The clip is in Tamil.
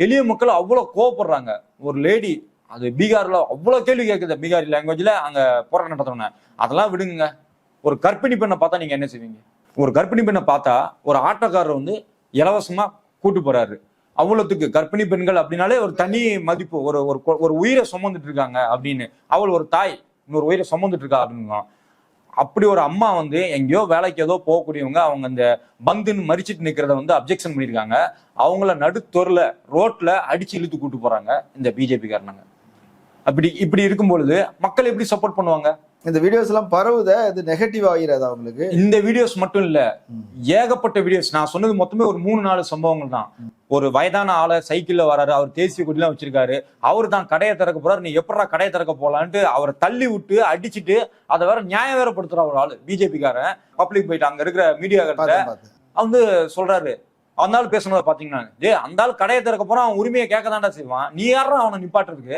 எளிய மக்கள் அவ்வளவு கோவப்படுறாங்க. ஒரு லேடி அது பீகார்ல அவ்வளவு கேள்வி கேட்குது, பீகாரி லாங்குவேஜ்ல அங்க போராட்டம் நடத்துறவங்க. அதெல்லாம் விடுங்க. ஒரு கர்ப்பிணி பெண்ணை பார்த்தா நீங்க என்ன செய்வீங்க? ஒரு கர்ப்பிணி பெண்ணை பார்த்தா ஒரு ஆட்டோக்காரர் வந்து இலவசமா கூட்டு போறாரு. அவ்வளவுக்கு கர்ப்பிணி பெண்கள் அப்படின்னாலே ஒரு தனி மதிப்பு. ஒரு ஒரு உயிரை சுமந்துட்டு இருக்காங்க அப்படின்னு. அவள் ஒரு தாய் இன்னொரு உயிரை சுமந்துட்டு இருக்கா அப்படின்னு. அப்படி ஒரு அம்மா வந்து எங்கேயோ வேலைக்கு ஏதோ போகக்கூடியவங்க, அவங்க இந்த பந்துன்னு மறிச்சிட்டு நிக்கிறத வந்து அப்ஜெக்ஷன் பண்ணியிருக்காங்க. அவங்கள நடுத்தொருல ரோட்ல அடிச்சு இழுத்து கூட்டு போறாங்க இந்த பிஜேபி காரணங்க. அப்படி இப்படி இருக்கும் பொழுது மக்கள் எப்படி சப்போர்ட் பண்ணுவாங்க? இந்த வீடியோஸ் எல்லாம் பரவுத இது நெகட்டிவ் ஆகிறதா உங்களுக்கு? இந்த வீடியோஸ் மட்டும் இல்ல, ஏகப்பட்ட வீடியோஸ். நான் சொன்னது மொத்தமே ஒரு 3-4 சம்பவங்கள் தான். ஒரு வயதான ஆளை சைக்கிள்ல வராரு, அவர் தேசிய கொடிலாம் வச்சிருக்காரு. அவரு தான் கடையை திறக்க போறாரு, நீ எப்படா கடையை திறக்க போலான்ட்டு அவரை தள்ளி விட்டு அடிச்சுட்டு அதை வேற நியாயம் வேற படுத்துறா ஒரு ஆளு பிஜேபி காரன். பப்ளிக் போயிட்டு அங்க இருக்கிற மீடியாக்கள் வந்து சொல்றாரு, அந்த ஆள் பேசுனதை பாத்தீங்கன்னா, அந்த ஆள் கடையை திறக்க போறான், அவன் உரிமையை கேட்க தாண்டா செய்வான், நீ யாரா அவனை நிப்பாட்டுறதுக்கு?